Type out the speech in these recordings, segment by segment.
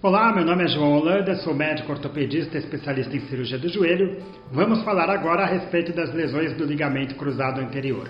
Olá, meu nome é João Holanda, sou médico ortopedista especialista em cirurgia do joelho. Vamos falar agora a respeito das lesões do ligamento cruzado anterior.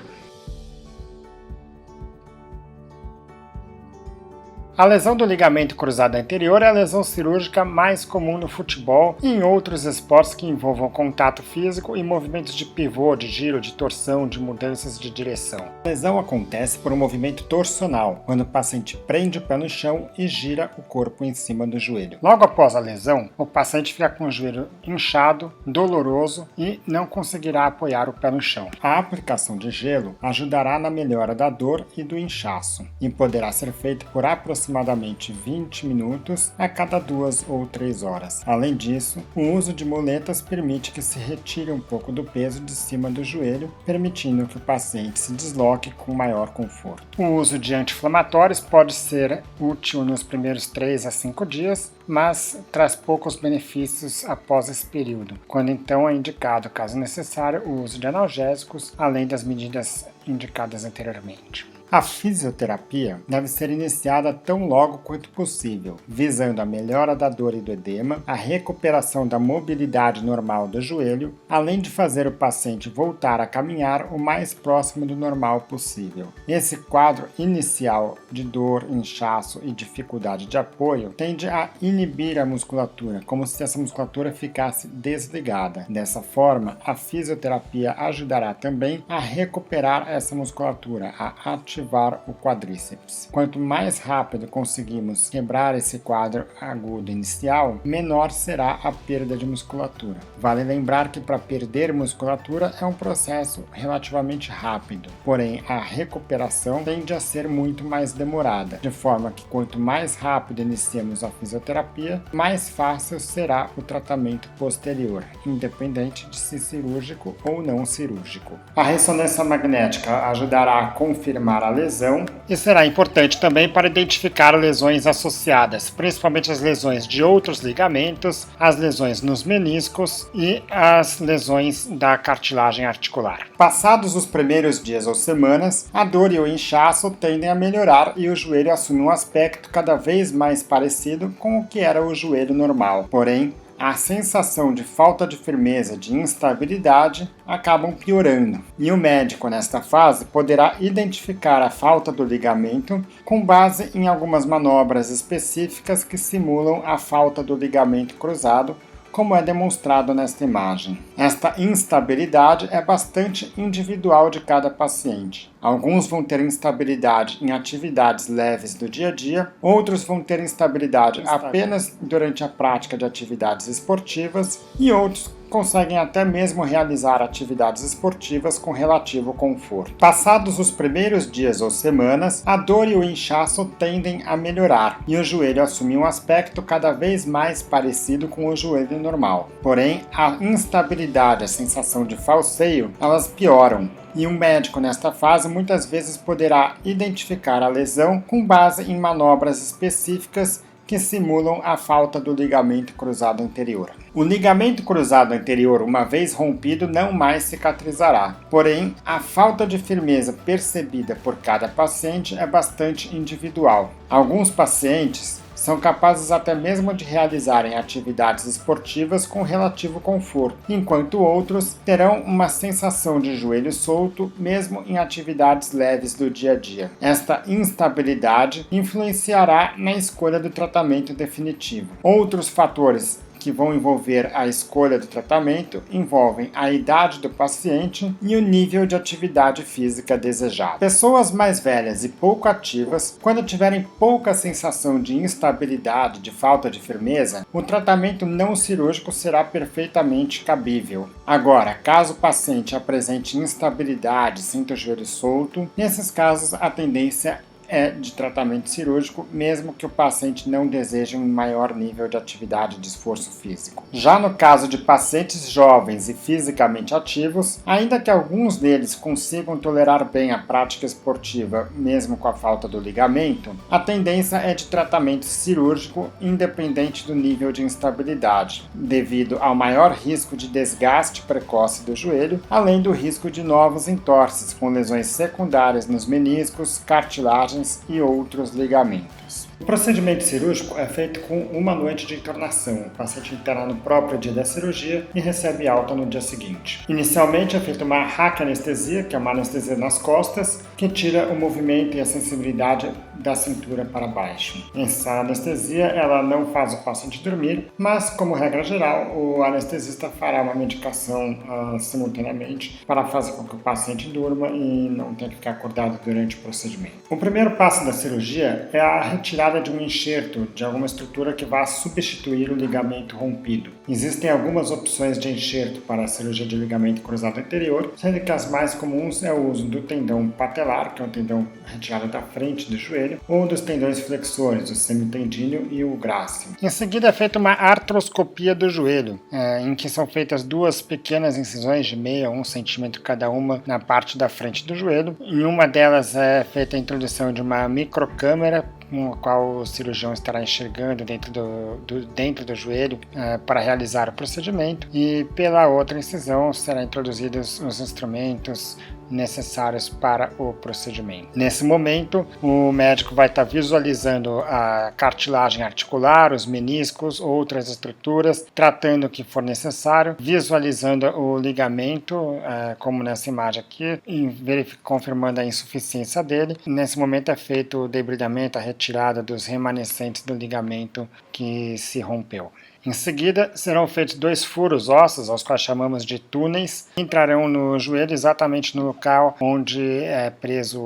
A lesão do ligamento cruzado anterior é a lesão cirúrgica mais comum no futebol e em outros esportes que envolvam contato físico e movimentos de pivô, de giro, de torção, de mudanças de direção. A lesão acontece por um movimento torsional, quando o paciente prende o pé no chão e gira o corpo em cima do joelho. Logo após a lesão, o paciente fica com o joelho inchado, doloroso e não conseguirá apoiar o pé no chão. A aplicação de gelo ajudará na melhora da dor e do inchaço e poderá ser feito por aproximadamente 20 minutos a cada 2 ou 3 horas. Além disso, o uso de muletas permite que se retire um pouco do peso de cima do joelho, permitindo que o paciente se desloque com maior conforto. O uso de anti-inflamatórios pode ser útil nos primeiros 3 a 5 dias, mas traz poucos benefícios após esse período, quando então é indicado, caso necessário, o uso de analgésicos, além das medidas indicadas anteriormente. A fisioterapia deve ser iniciada tão logo quanto possível, visando a melhora da dor e do edema, a recuperação da mobilidade normal do joelho, além de fazer o paciente voltar a caminhar o mais próximo do normal possível. Esse quadro inicial de dor, inchaço e dificuldade de apoio tende a inibir a musculatura, como se essa musculatura ficasse desligada. Dessa forma, a fisioterapia ajudará também a recuperar essa musculatura, a ativar o quadríceps. Quanto mais rápido conseguimos quebrar esse quadro agudo inicial, menor será a perda de musculatura. Vale lembrar que para perder musculatura é um processo relativamente rápido, porém a recuperação tende a ser muito mais demorada, de forma que quanto mais rápido iniciamos a fisioterapia, mais fácil será o tratamento posterior, independente de se cirúrgico ou não cirúrgico. A ressonância magnética ajudará a confirmar a lesão e será importante também para identificar lesões associadas, principalmente as lesões de outros ligamentos, as lesões nos meniscos e as lesões da cartilagem articular. Passados os primeiros dias ou semanas, a dor e o inchaço tendem a melhorar e o joelho assume um aspecto cada vez mais parecido com o que era o joelho normal. Porém, a sensação de falta de firmeza, de instabilidade, acabam piorando. E o médico, nesta fase, poderá identificar a falta do ligamento com base em algumas manobras específicas que simulam a falta do ligamento cruzado, como é demonstrado nesta imagem. Esta instabilidade é bastante individual de cada paciente. Alguns vão ter instabilidade em atividades leves do dia a dia, outros vão ter instabilidade apenas durante a prática de atividades esportivas e outros conseguem até mesmo realizar atividades esportivas com relativo conforto. Passados os primeiros dias ou semanas, a dor e o inchaço tendem a melhorar e o joelho assume um aspecto cada vez mais parecido com o joelho normal. Porém, a instabilidade, a sensação de falseio, elas pioram. E um médico nesta fase muitas vezes poderá identificar a lesão com base em manobras específicas que simulam a falta do ligamento cruzado anterior. O ligamento cruzado anterior, uma vez rompido, não mais cicatrizará. Porém, a falta de firmeza percebida por cada paciente é bastante individual. Alguns pacientes são capazes até mesmo de realizarem atividades esportivas com relativo conforto, enquanto outros terão uma sensação de joelho solto mesmo em atividades leves do dia a dia. Esta instabilidade influenciará na escolha do tratamento definitivo. Outros fatores que vão envolver a escolha do tratamento envolvem a idade do paciente e o nível de atividade física desejado. Pessoas mais velhas e pouco ativas, quando tiverem pouca sensação de instabilidade, de falta de firmeza, o tratamento não cirúrgico será perfeitamente cabível. Agora, caso o paciente apresente instabilidade, sinta o joelho solto, nesses casos a tendência é de tratamento cirúrgico, mesmo que o paciente não deseje um maior nível de atividade de esforço físico. Já no caso de pacientes jovens e fisicamente ativos, ainda que alguns deles consigam tolerar bem a prática esportiva, mesmo com a falta do ligamento, a tendência é de tratamento cirúrgico independente do nível de instabilidade, devido ao maior risco de desgaste precoce do joelho, além do risco de novos entorses com lesões secundárias nos meniscos, cartilagens e outros ligamentos. O procedimento cirúrgico é feito com uma noite de internação. O paciente interna no próprio dia da cirurgia e recebe alta no dia seguinte. Inicialmente é feita uma raquianestesia, que é uma anestesia nas costas, que tira o movimento e a sensibilidade da cintura para baixo. Essa anestesia ela não faz o paciente dormir, mas como regra geral, o anestesista fará uma medicação simultaneamente para fazer com que o paciente durma e não tenha que ficar acordado durante o procedimento. O primeiro passo da cirurgia é a retirada de um enxerto de alguma estrutura que vá substituir o ligamento rompido. Existem algumas opções de enxerto para a cirurgia de ligamento cruzado anterior, sendo que as mais comuns é o uso do tendão patelar, que é um tendão retirado da frente do joelho, ou dos tendões flexores, o semitendíneo e o grácil. Em seguida é feita uma artroscopia do joelho, em que são feitas duas pequenas incisões de meio a 1 centímetro cada uma na parte da frente do joelho. Em uma delas é feita a introdução de uma microcâmera, no qual o cirurgião estará enxergando dentro do joelho para realizar o procedimento, e pela outra incisão serão introduzidos os instrumentos necessários para o procedimento. Nesse momento, o médico vai estar visualizando a cartilagem articular, os meniscos, outras estruturas, tratando o que for necessário, visualizando o ligamento, como nessa imagem aqui, e confirmando a insuficiência dele. Nesse momento é feito o debridamento, a retirada dos remanescentes do ligamento que se rompeu. Em seguida, serão feitos 2 furos ósseos, aos quais chamamos de túneis, que entrarão no joelho exatamente no local onde é preso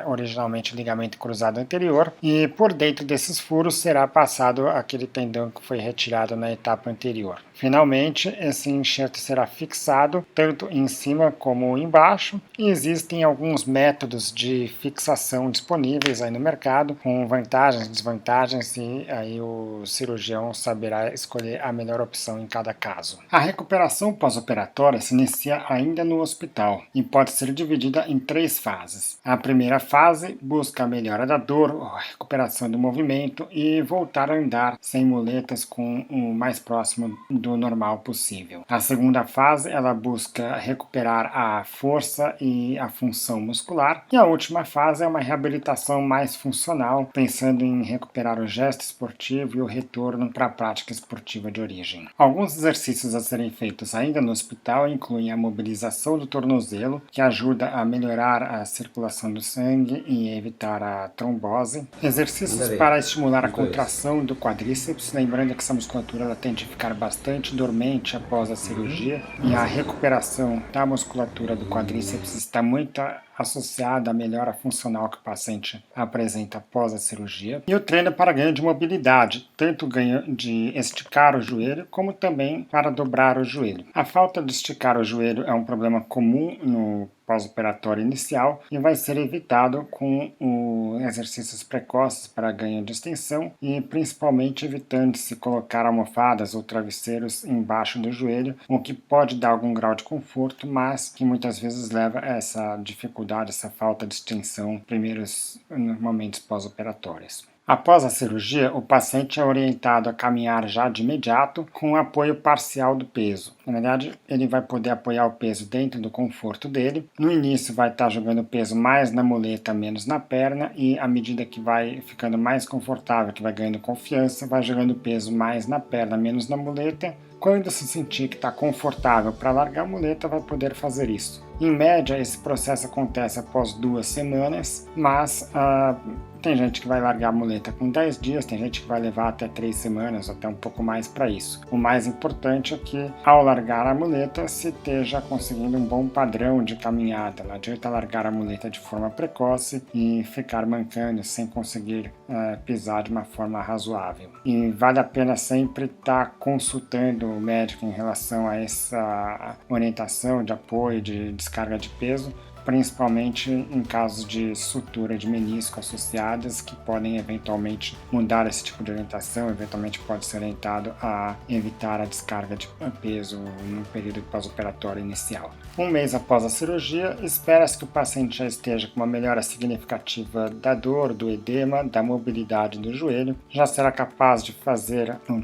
originalmente o ligamento cruzado anterior, e por dentro desses furos será passado aquele tendão que foi retirado na etapa anterior. Finalmente, esse enxerto será fixado tanto em cima como embaixo, e existem alguns métodos de fixação disponíveis aí no mercado, com vantagens e desvantagens, e aí o cirurgião saberá escolher a melhor opção em cada caso. A recuperação pós-operatória se inicia ainda no hospital e pode ser dividida em 3 fases. A primeira fase busca a melhora da dor, a recuperação do movimento e voltar a andar sem muletas com o mais próximo do normal possível. A segunda fase ela busca recuperar a força e a função muscular, e a última fase é uma reabilitação mais funcional, pensando em recuperar o gesto esportivo e o retorno para a prática esportiva de origem. Alguns exercícios a serem feitos ainda no hospital incluem a mobilização do tornozelo, que ajuda a melhorar a circulação do sangue e evitar a trombose. Exercícios para estimular a contração do quadríceps, lembrando que essa musculatura ela tende a ficar bastante dormente após a cirurgia, e a recuperação da musculatura do quadríceps está muito associada à melhora funcional que o paciente apresenta após a cirurgia. E o treino para ganho de mobilidade, tanto ganho de esticar o joelho, como também para dobrar o joelho. A falta de esticar o joelho é um problema comum no pós-operatório inicial e vai ser evitado com exercícios precoces para ganho de extensão, e principalmente evitando-se colocar almofadas ou travesseiros embaixo do joelho, o que pode dar algum grau de conforto, mas que muitas vezes leva a essa dificuldade, essa falta de extensão nos primeiros momentos pós-operatórios. Após a cirurgia, o paciente é orientado a caminhar já de imediato com apoio parcial do peso. Na verdade, ele vai poder apoiar o peso dentro do conforto dele. No início vai estar jogando o peso mais na muleta, menos na perna, e à medida que vai ficando mais confortável, que vai ganhando confiança, vai jogando o peso mais na perna, menos na muleta. Quando se sentir que está confortável para largar a muleta, vai poder fazer isso. Em média, esse processo acontece após 2 semanas, mas tem gente que vai largar a muleta com 10 dias, tem gente que vai levar até 3 semanas, até um pouco mais para isso. O mais importante é que, ao largar a muleta, se esteja conseguindo um bom padrão de caminhada. Não adianta largar a muleta de forma precoce e ficar mancando sem conseguir pisar de uma forma razoável. E vale a pena sempre estar consultando o médico em relação a essa orientação de apoio, de descarga de peso, principalmente em casos de sutura de menisco associadas, que podem eventualmente mudar esse tipo de orientação, eventualmente pode ser orientado a evitar a descarga de peso no período pós-operatório inicial. 1 mês após a cirurgia, espera-se que o paciente já esteja com uma melhora significativa da dor, do edema, da mobilidade do joelho, já será capaz de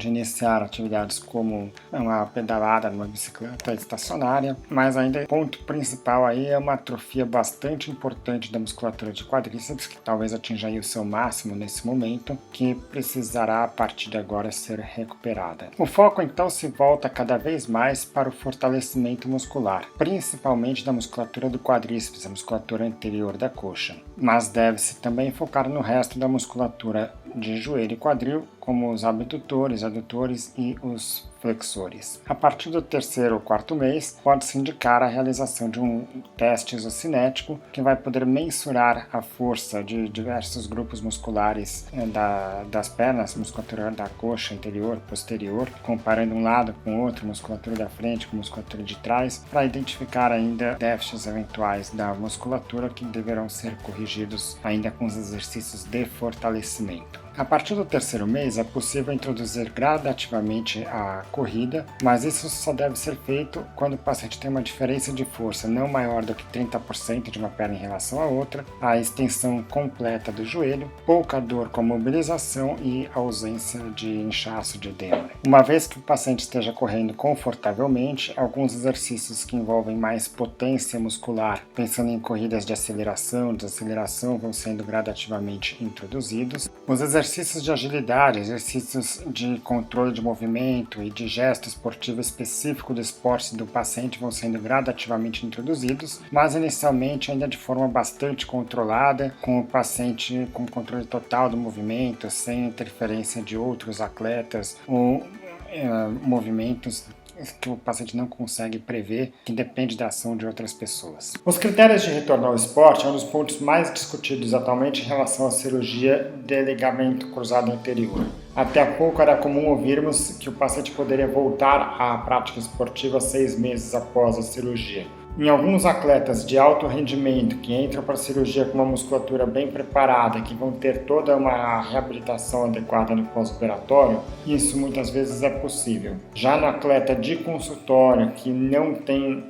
iniciar atividades como uma pedalada numa bicicleta estacionária, mas ainda o ponto principal aí é uma atrofia hipertrofia bastante importante da musculatura de quadríceps, que talvez atinja aí o seu máximo nesse momento, que precisará a partir de agora ser recuperada. O foco então se volta cada vez mais para o fortalecimento muscular, principalmente da musculatura do quadríceps, a musculatura anterior da coxa, mas deve-se também focar no resto da musculatura de joelho e quadril, como os abdutores, adutores e os flexores. A partir do terceiro ou quarto mês, pode-se indicar a realização de um teste isocinético que vai poder mensurar a força de diversos grupos musculares das pernas, musculatura da coxa anterior, posterior, comparando um lado com o outro, musculatura da frente com musculatura de trás, para identificar ainda déficits eventuais da musculatura que deverão ser corrigidos ainda com os exercícios de fortalecimento. A partir do terceiro mês é possível introduzir gradativamente a corrida, mas isso só deve ser feito quando o paciente tem uma diferença de força não maior do que 30% de uma perna em relação à outra, a extensão completa do joelho, pouca dor com a mobilização e ausência de inchaço de edema. Uma vez que o paciente esteja correndo confortavelmente, alguns exercícios que envolvem mais potência muscular, pensando em corridas de aceleração, desaceleração, vão sendo gradativamente introduzidos. Os exercícios de agilidade, exercícios de controle de movimento e de gesto esportivo específico do esporte do paciente vão sendo gradativamente introduzidos, mas inicialmente ainda de forma bastante controlada, com o paciente com controle total do movimento, sem interferência de outros atletas ou movimentos que o paciente não consegue prever, que depende da ação de outras pessoas. Os critérios de retorno ao esporte é um dos pontos mais discutidos atualmente em relação à cirurgia de ligamento cruzado anterior. Até há pouco era comum ouvirmos que o paciente poderia voltar à prática esportiva 6 meses após a cirurgia. Em alguns atletas de alto rendimento que entram para a cirurgia com uma musculatura bem preparada, que vão ter toda uma reabilitação adequada no pós-operatório, isso muitas vezes é possível. Já no atleta de consultório que não tem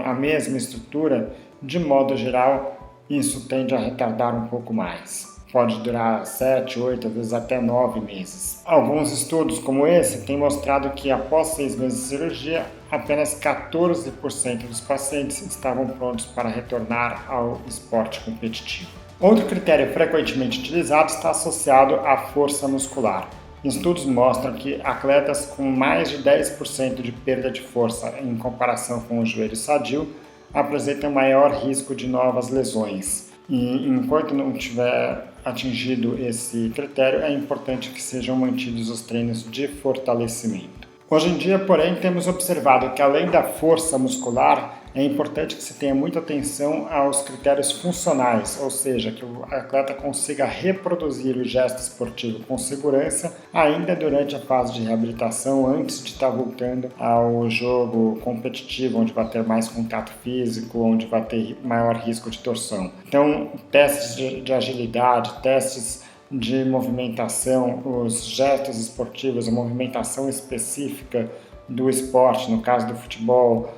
a mesma estrutura, de modo geral, isso tende a retardar um pouco mais. Pode durar 7, 8, às vezes até 9 meses. Alguns estudos como esse têm mostrado que após 6 meses de cirurgia, apenas 14% dos pacientes estavam prontos para retornar ao esporte competitivo. Outro critério frequentemente utilizado está associado à força muscular. Estudos mostram que atletas com mais de 10% de perda de força em comparação com o joelho sadio apresentam maior risco de novas lesões. E enquanto não tiver atingido esse critério, é importante que sejam mantidos os treinos de fortalecimento. Hoje em dia, porém, temos observado que além da força muscular, é importante que se tenha muita atenção aos critérios funcionais, ou seja, que o atleta consiga reproduzir o gesto esportivo com segurança ainda durante a fase de reabilitação, antes de estar voltando ao jogo competitivo, onde vai ter mais contato físico, onde vai ter maior risco de torção. Então, testes de agilidade, testes de movimentação, os gestos esportivos, a movimentação específica do esporte, no caso do futebol,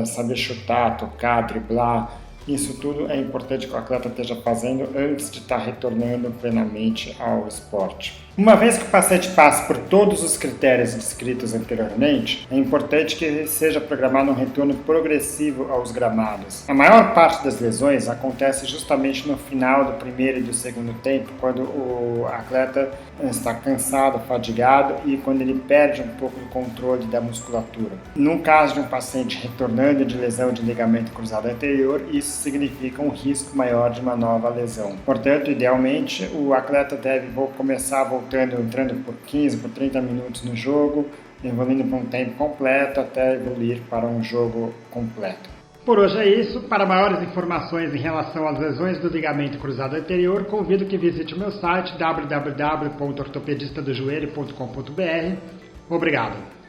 saber chutar, tocar, driblar, isso tudo é importante que o atleta esteja fazendo antes de estar retornando plenamente ao esporte. Uma vez que o paciente passe por todos os critérios descritos anteriormente, é importante que seja programado um retorno progressivo aos gramados. A maior parte das lesões acontece justamente no final do primeiro e do segundo tempo, quando o atleta está cansado, fadigado e quando ele perde um pouco do controle da musculatura. No caso de um paciente retornando de lesão de ligamento cruzado anterior, isso significa um risco maior de uma nova lesão. Portanto, idealmente, o atleta deve começar entrando por 15, por 30 minutos no jogo, evoluindo para um tempo completo até evoluir para um jogo completo. Por hoje é isso. Para maiores informações em relação às lesões do ligamento cruzado anterior, convido que visite o meu site www.ortopedistadojoelho.com.br. Obrigado.